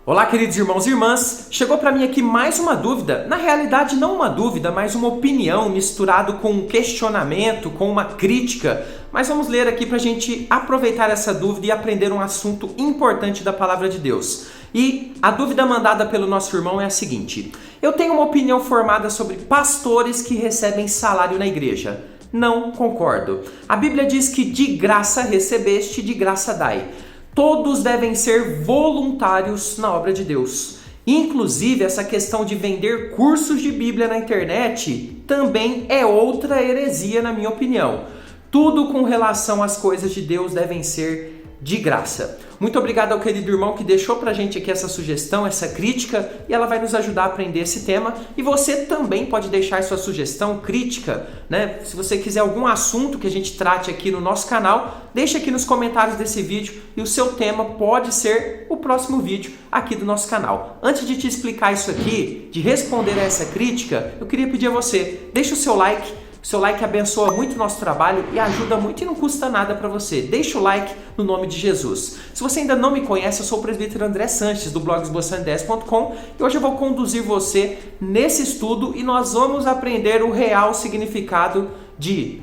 Olá, queridos irmãos e irmãs! Chegou para mim aqui mais uma dúvida, na realidade não uma dúvida, mas uma opinião misturado com um questionamento, com uma crítica. Mas vamos ler aqui para a gente aproveitar essa dúvida e aprender um assunto importante da Palavra de Deus. E a dúvida mandada pelo nosso irmão é a seguinte: eu tenho uma opinião formada sobre pastores que recebem salário na igreja. Não concordo. A Bíblia diz que de graça recebeste, de graça dai. Todos devem ser voluntários na obra de Deus. Inclusive, essa questão de vender cursos de Bíblia na internet também é outra heresia, na minha opinião. Tudo com relação às coisas de Deus devem ser de graça. Muito obrigado ao querido irmão que deixou pra gente aqui essa sugestão, essa crítica, e ela vai nos ajudar a aprender esse tema. E você também pode deixar sua sugestão, crítica, né? Se você quiser algum assunto que a gente trate aqui no nosso canal, deixa aqui nos comentários desse vídeo e o seu tema pode ser o próximo vídeo aqui do nosso canal. Antes de te explicar isso aqui, de responder a essa crítica, eu queria pedir a você, deixa o seu like. O seu like abençoa muito o nosso trabalho e ajuda muito e não custa nada para você. Deixa o like no nome de Jesus. Se você ainda não me conhece, eu sou o presbítero André Sanches, do blog esboçando10.com, e hoje eu vou conduzir você nesse estudo e nós vamos aprender o real significado de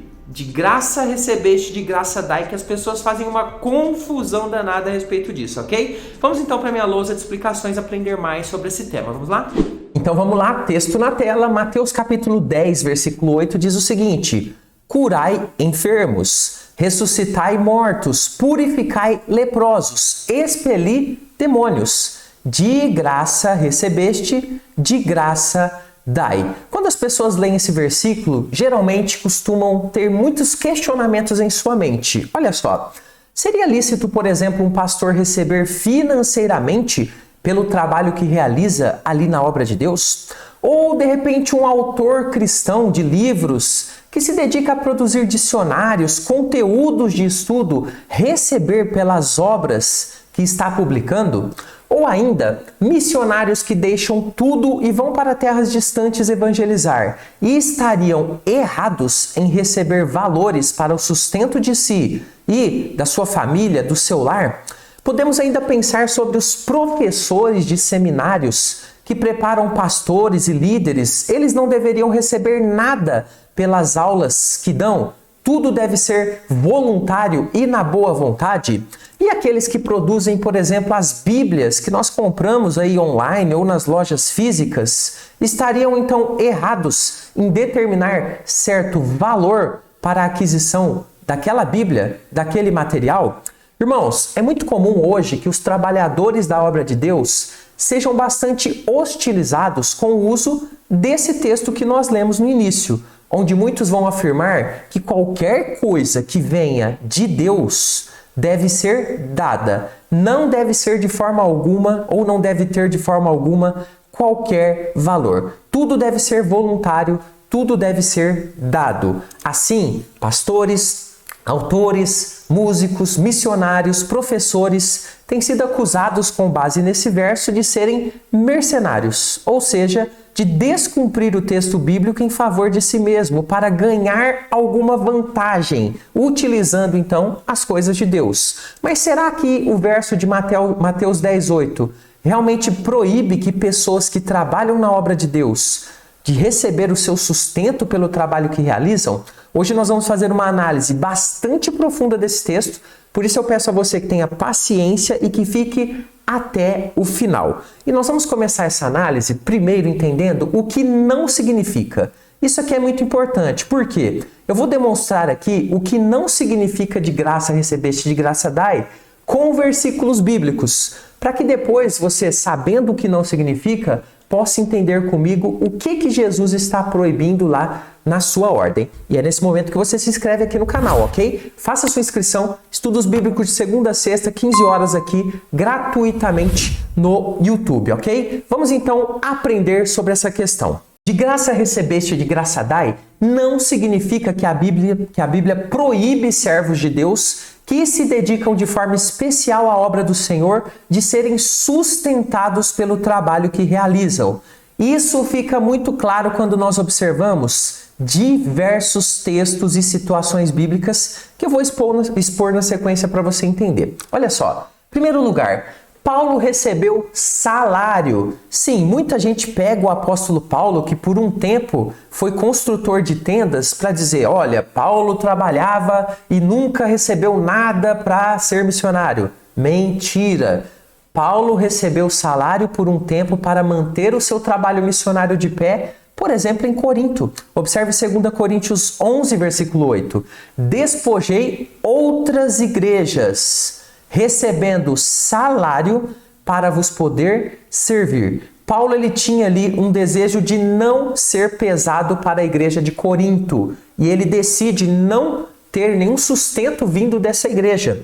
graça recebeste, de graça dai, que as pessoas fazem uma confusão danada a respeito disso, ok? Vamos então para a minha lousa de explicações aprender mais sobre esse tema. Vamos lá? Então vamos lá, texto na tela, Mateus capítulo 10, versículo 8 diz o seguinte: curai enfermos, ressuscitai mortos, purificai leprosos, expeli demônios. De graça recebeste, de graça dai. Quando as pessoas leem esse versículo, geralmente costumam ter muitos questionamentos em sua mente. Olha só, seria lícito, por exemplo, um pastor receber financeiramente pelo trabalho que realiza ali na obra de Deus? Ou, de repente, um autor cristão de livros que se dedica a produzir dicionários, conteúdos de estudo, receber pelas obras que está publicando? Ou ainda, missionários que deixam tudo e vão para terras distantes evangelizar e estariam errados em receber valores para o sustento de si e da sua família, do seu lar? Podemos ainda pensar sobre os professores de seminários que preparam pastores e líderes. Eles não deveriam receber nada pelas aulas que dão. Tudo deve ser voluntário e na boa vontade. E aqueles que produzem, por exemplo, as Bíblias que nós compramos aí online ou nas lojas físicas, estariam então errados em determinar certo valor para a aquisição daquela Bíblia, daquele material? Irmãos, é muito comum hoje que os trabalhadores da obra de Deus sejam bastante hostilizados com o uso desse texto que nós lemos no início, onde muitos vão afirmar que qualquer coisa que venha de Deus deve ser dada, não deve ser de forma alguma ou não deve ter de forma alguma qualquer valor. Tudo deve ser voluntário, tudo deve ser dado. Assim, pastores, autores, músicos, missionários, professores têm sido acusados com base nesse verso de serem mercenários, ou seja, de descumprir o texto bíblico em favor de si mesmo para ganhar alguma vantagem, utilizando então as coisas de Deus. Mas será que o verso de Mateus 10:8 realmente proíbe que pessoas que trabalham na obra de Deus de receber o seu sustento pelo trabalho que realizam? Hoje nós vamos fazer uma análise bastante profunda desse texto, por isso eu peço a você que tenha paciência e que fique até o final. E nós vamos começar essa análise primeiro entendendo o que não significa. Isso aqui é muito importante, porque eu vou demonstrar aqui o que não significa de graça recebeste, de graça dai, com versículos bíblicos, para que depois você, sabendo o que não significa, possa entender comigo o que Jesus está proibindo lá na sua ordem. E é nesse momento que você se inscreve aqui no canal, ok? Faça sua inscrição, estudos bíblicos de segunda a sexta, 15 horas aqui, gratuitamente no YouTube, ok? Vamos então aprender sobre essa questão. De graça recebeste, de graça dai, não significa que a Bíblia proíbe servos de Deus que se dedicam de forma especial à obra do Senhor de serem sustentados pelo trabalho que realizam. Isso fica muito claro quando nós observamos diversos textos e situações bíblicas que eu vou expor na sequência para você entender. Olha só, em primeiro lugar, Paulo recebeu salário. Sim, muita gente pega o apóstolo Paulo, que por um tempo foi construtor de tendas, para dizer, olha, Paulo trabalhava e nunca recebeu nada para ser missionário. Mentira! Paulo recebeu salário por um tempo para manter o seu trabalho missionário de pé, por exemplo, em Corinto. Observe 2 Coríntios 11, versículo 8. Despojei outras igrejas, recebendo salário para vos poder servir. Paulo ele tinha ali um desejo de não ser pesado para a igreja de Corinto. E ele decide não ter nenhum sustento vindo dessa igreja.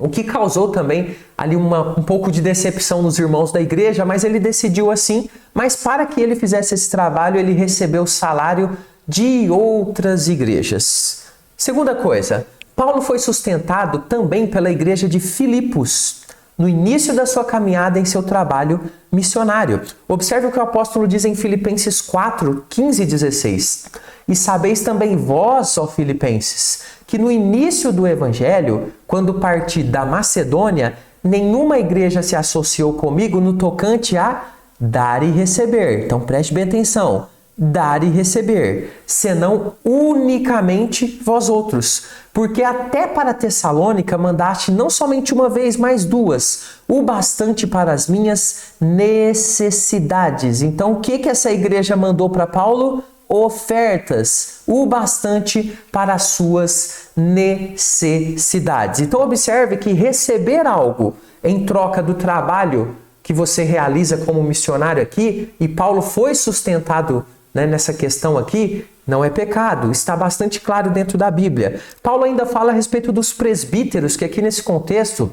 O que causou também ali um pouco de decepção nos irmãos da igreja, mas ele decidiu assim. Mas para que ele fizesse esse trabalho, ele recebeu salário de outras igrejas. Segunda coisa, Paulo foi sustentado também pela igreja de Filipos, no início da sua caminhada em seu trabalho missionário. Observe o que o apóstolo diz em Filipenses 4, 15 e 16. E sabeis também vós, ó Filipenses, que no início do evangelho, quando parti da Macedônia, nenhuma igreja se associou comigo no tocante a dar e receber. Então preste bem atenção. Dar e receber, senão unicamente vós outros. Porque até para Tessalônica mandaste não somente uma vez, mas duas, o bastante para as minhas necessidades. Então o que essa igreja mandou para Paulo? Ofertas, o bastante para as suas necessidades. Então observe que receber algo em troca do trabalho que você realiza como missionário aqui, e Paulo foi sustentado nessa questão aqui, não é pecado, está bastante claro dentro da Bíblia. Paulo ainda fala a respeito dos presbíteros, que aqui nesse contexto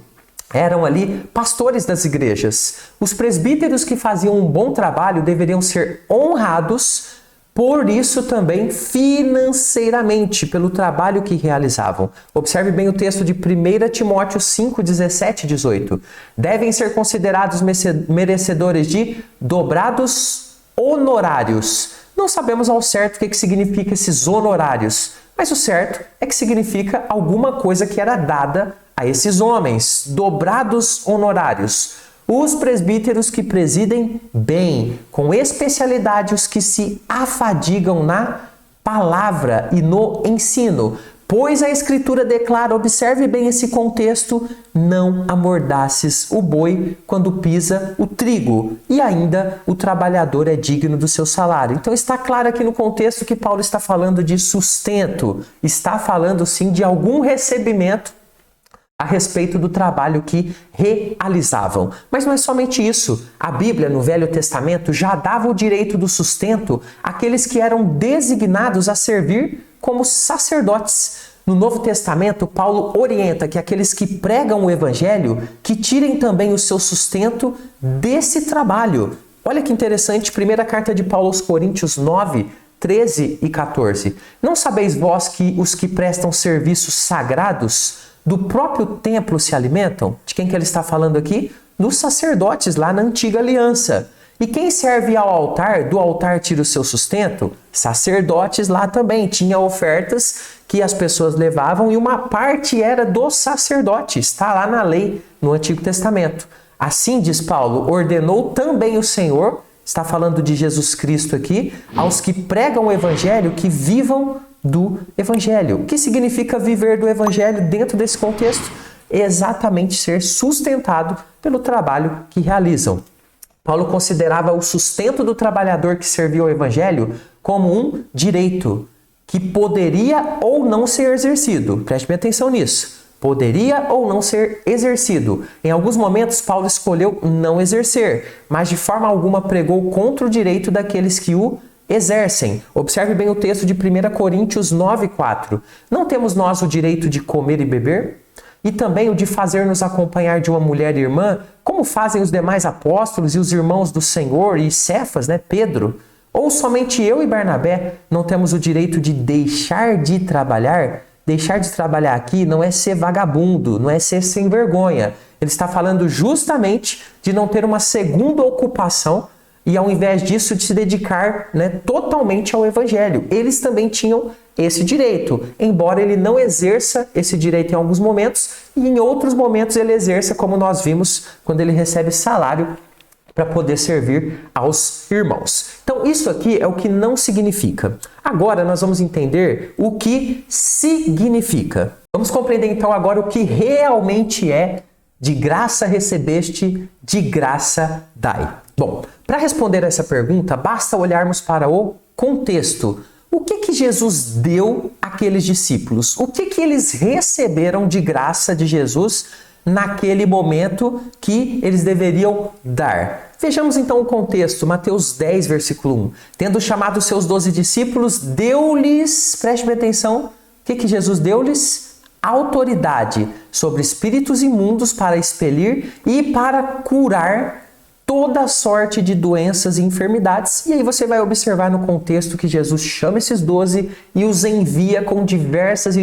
eram ali pastores das igrejas. Os presbíteros que faziam um bom trabalho deveriam ser honrados, por isso também financeiramente, pelo trabalho que realizavam. Observe bem o texto de 1 Timóteo 5, 17 e 18. Devem ser considerados merecedores de dobrados honorários. Não sabemos ao certo o que significa esses honorários, mas o certo é que significa alguma coisa que era dada a esses homens, dobrados honorários. Os presbíteros que presidem bem, com especialidade os que se afadigam na palavra e no ensino. Pois a Escritura declara, observe bem esse contexto, não amordaces o boi quando pisa o trigo, e ainda o trabalhador é digno do seu salário. Então está claro aqui no contexto que Paulo está falando de sustento, está falando sim de algum recebimento a respeito do trabalho que realizavam. Mas não é somente isso. A Bíblia, no Velho Testamento, já dava o direito do sustento àqueles que eram designados a servir como sacerdotes. No Novo Testamento, Paulo orienta que aqueles que pregam o Evangelho, que tirem também o seu sustento desse trabalho. Olha que interessante, primeira carta de Paulo aos Coríntios 9, 13 e 14. Não sabeis vós que os que prestam serviços sagrados do próprio templo se alimentam? De quem que ele está falando aqui? Dos sacerdotes lá na antiga aliança. E quem serve ao altar, do altar tira o seu sustento? Sacerdotes lá também. Tinha ofertas que as pessoas levavam e uma parte era dos sacerdotes. Está lá na lei, no Antigo Testamento. Assim, diz Paulo, ordenou também o Senhor, está falando de Jesus Cristo aqui, aos que pregam o Evangelho que vivam do Evangelho. O que significa viver do Evangelho dentro desse contexto? Exatamente ser sustentado pelo trabalho que realizam. Paulo considerava o sustento do trabalhador que servia ao Evangelho como um direito que poderia ou não ser exercido. Preste bem atenção nisso. Poderia ou não ser exercido. Em alguns momentos, Paulo escolheu não exercer, mas de forma alguma pregou contra o direito daqueles que o exercem. Observe bem o texto de 1 Coríntios 9,4. Não temos nós o direito de comer e beber? E também o de fazer-nos acompanhar de uma mulher irmã, como fazem os demais apóstolos e os irmãos do Senhor e Cefas, Pedro? Ou somente eu e Barnabé não temos o direito de deixar de trabalhar? Deixar de trabalhar aqui não é ser vagabundo, não é ser sem vergonha. Ele está falando justamente de não ter uma segunda ocupação e, ao invés disso, de se dedicar totalmente ao Evangelho. Eles também tinham esse direito, embora ele não exerça esse direito em alguns momentos, e em outros momentos ele exerça, como nós vimos, quando ele recebe salário para poder servir aos irmãos. Então isso aqui é o que não significa. Agora nós vamos entender o que significa. Vamos compreender então agora o que realmente é de graça recebeste, de graça dai. Bom, para responder essa pergunta, basta olharmos para o contexto. O que Jesus deu àqueles discípulos? O que eles receberam de graça de Jesus naquele momento que eles deveriam dar? Vejamos então o contexto, Mateus 10, versículo 1. Tendo chamado seus 12 discípulos, deu-lhes, preste bem atenção, o que Jesus deu-lhes? Autoridade sobre espíritos imundos para expelir e para curar toda sorte de doenças e enfermidades. E aí você vai observar no contexto que Jesus chama esses 12 e os envia com diversas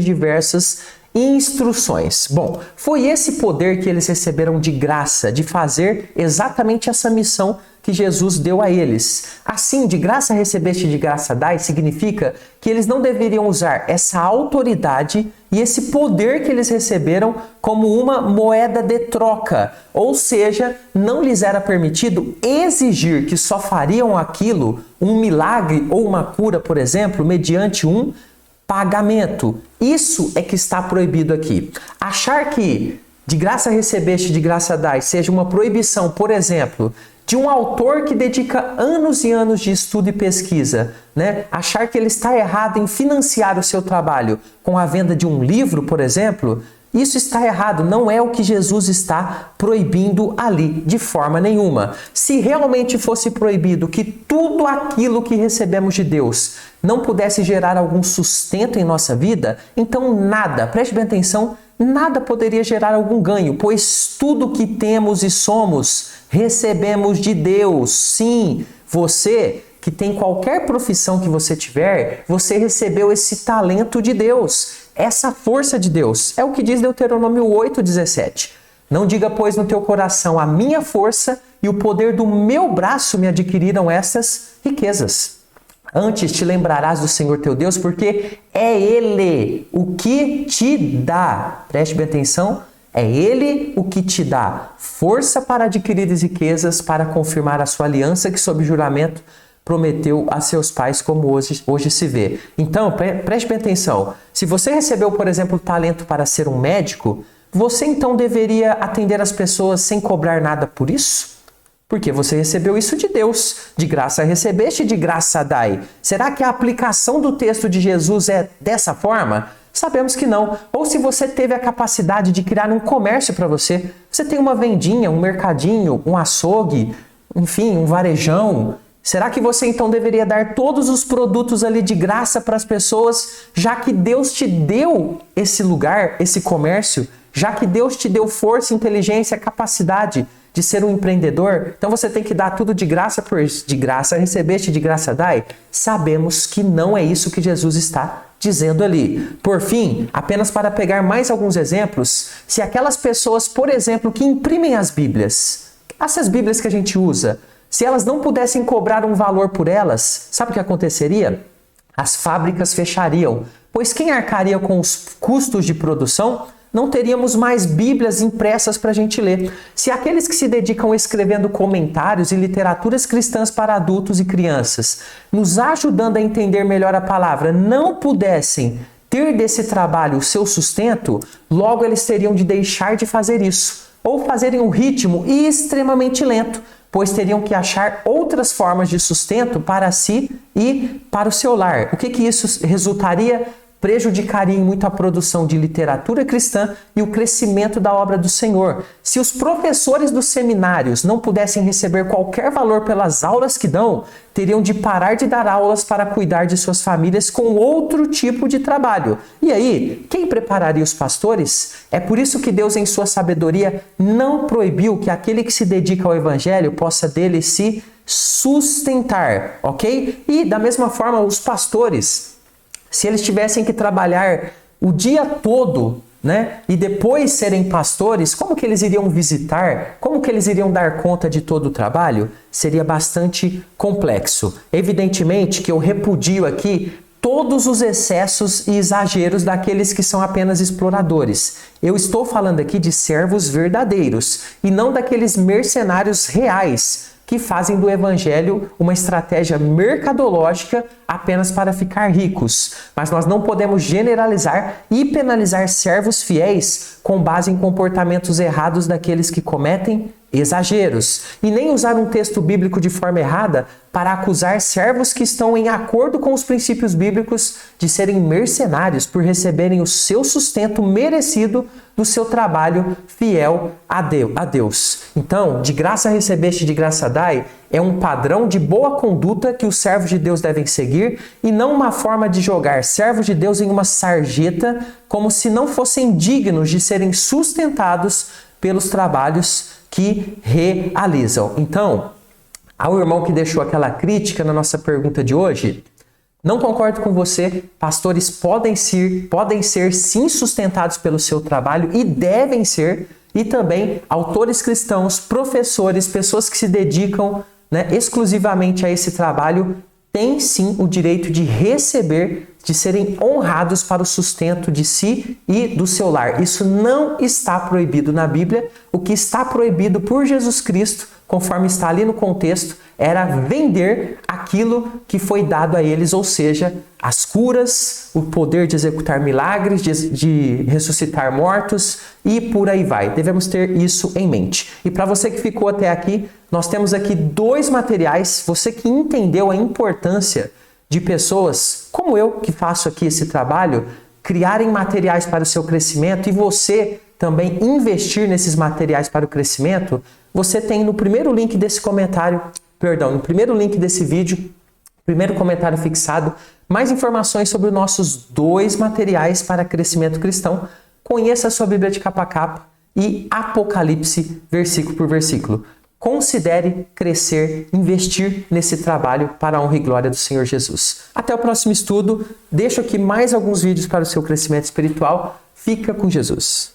instruções. Bom, foi esse poder que eles receberam de graça, de fazer exatamente essa missão que Jesus deu a eles. Assim, de graça recebeste, de graça dai, significa que eles não deveriam usar essa autoridade e esse poder que eles receberam como uma moeda de troca. Ou seja, não lhes era permitido exigir que só fariam aquilo, um milagre ou uma cura, por exemplo, mediante um pagamento. Isso é que está proibido aqui. Achar que de graça recebeste, de graça dai, seja uma proibição, por exemplo, de um autor que dedica anos e anos de estudo e pesquisa, né? Achar que ele está errado em financiar o seu trabalho com a venda de um livro, por exemplo, isso está errado, não é o que Jesus está proibindo ali, de forma nenhuma. Se realmente fosse proibido que tudo aquilo que recebemos de Deus não pudesse gerar algum sustento em nossa vida, então nada, preste bem atenção, nada poderia gerar algum ganho, pois tudo que temos e somos, recebemos de Deus. Sim, você que tem qualquer profissão que você tiver, você recebeu esse talento de Deus, essa força de Deus. É o que diz Deuteronômio 8,17. Não diga, pois, no teu coração, a minha força e o poder do meu braço me adquiriram essas riquezas. Antes te lembrarás do Senhor teu Deus, porque é Ele o que te dá. Preste bem atenção. É Ele o que te dá força para adquirir as riquezas, para confirmar a sua aliança que sob juramento prometeu a seus pais, como hoje se vê. Então, preste bem atenção. Se você recebeu, por exemplo, o talento para ser um médico, você então deveria atender as pessoas sem cobrar nada por isso? Porque você recebeu isso de Deus. De graça recebeste, de graça dai. Será que a aplicação do texto de Jesus é dessa forma? Sabemos que não. Ou se você teve a capacidade de criar um comércio para você, você tem uma vendinha, um mercadinho, um açougue, enfim, um varejão. Será que você então deveria dar todos os produtos ali de graça para as pessoas, já que Deus te deu esse lugar, esse comércio, já que Deus te deu força, inteligência, capacidade de ser um empreendedor? Então você tem que dar tudo de graça, pois de graça recebeste, de graça dai? Sabemos que não é isso que Jesus está dizendo ali. Por fim, apenas para pegar mais alguns exemplos, se aquelas pessoas, por exemplo, que imprimem as Bíblias, essas Bíblias que a gente usa, se elas não pudessem cobrar um valor por elas, sabe o que aconteceria? As fábricas fechariam, pois quem arcaria com os custos de produção? Não teríamos mais Bíblias impressas para a gente ler. Se aqueles que se dedicam escrevendo comentários e literaturas cristãs para adultos e crianças, nos ajudando a entender melhor a palavra, não pudessem ter desse trabalho o seu sustento, logo eles teriam de deixar de fazer isso, ou fazerem um ritmo extremamente lento, pois teriam que achar outras formas de sustento para si e para o seu lar. O que isso resultaria? Prejudicaria muito a produção de literatura cristã e o crescimento da obra do Senhor. Se os professores dos seminários não pudessem receber qualquer valor pelas aulas que dão, teriam de parar de dar aulas para cuidar de suas famílias com outro tipo de trabalho. E aí, quem prepararia os pastores? É por isso que Deus, em sua sabedoria, não proibiu que aquele que se dedica ao evangelho possa dele se sustentar, ok? E da mesma forma, os pastores, se eles tivessem que trabalhar o dia todo, né, e depois serem pastores, como que eles iriam visitar? Como que eles iriam dar conta de todo o trabalho? Seria bastante complexo. Evidentemente que eu repudio aqui todos os excessos e exageros daqueles que são apenas exploradores. Eu estou falando aqui de servos verdadeiros e não daqueles mercenários reais que fazem do evangelho uma estratégia mercadológica apenas para ficar ricos. Mas nós não podemos generalizar e penalizar servos fiéis com base em comportamentos errados daqueles que cometem exageros. E nem usar um texto bíblico de forma errada para acusar servos que estão em acordo com os princípios bíblicos de serem mercenários por receberem o seu sustento merecido do seu trabalho fiel a Deus. Então, de graça recebeste, de graça dai, é um padrão de boa conduta que os servos de Deus devem seguir e não uma forma de jogar servos de Deus em uma sarjeta como se não fossem dignos de serem sustentados pelos trabalhos que realizam. Então, ao irmão que deixou aquela crítica na nossa pergunta de hoje, não concordo com você, pastores podem ser sim sustentados pelo seu trabalho e devem ser, e também autores cristãos, professores, pessoas que se dedicam, exclusivamente a esse trabalho, têm sim o direito de receber, de serem honrados para o sustento de si e do seu lar. Isso não está proibido na Bíblia. O que está proibido por Jesus Cristo, conforme está ali no contexto, era vender aquilo que foi dado a eles, ou seja, as curas, o poder de executar milagres, de ressuscitar mortos e por aí vai. Devemos ter isso em mente. E para você que ficou até aqui, nós temos aqui 2 materiais. Você que entendeu a importância de pessoas como eu, que faço aqui esse trabalho, criarem materiais para o seu crescimento e você também investir nesses materiais para o crescimento, você tem no primeiro link desse no primeiro link desse vídeo, primeiro comentário fixado, mais informações sobre os nossos 2 materiais para crescimento cristão. Conheça a sua Bíblia de capa a capa e Apocalipse, versículo por versículo. Considere crescer, investir nesse trabalho para a honra e glória do Senhor Jesus. Até o próximo estudo. Deixo aqui mais alguns vídeos para o seu crescimento espiritual. Fica com Jesus.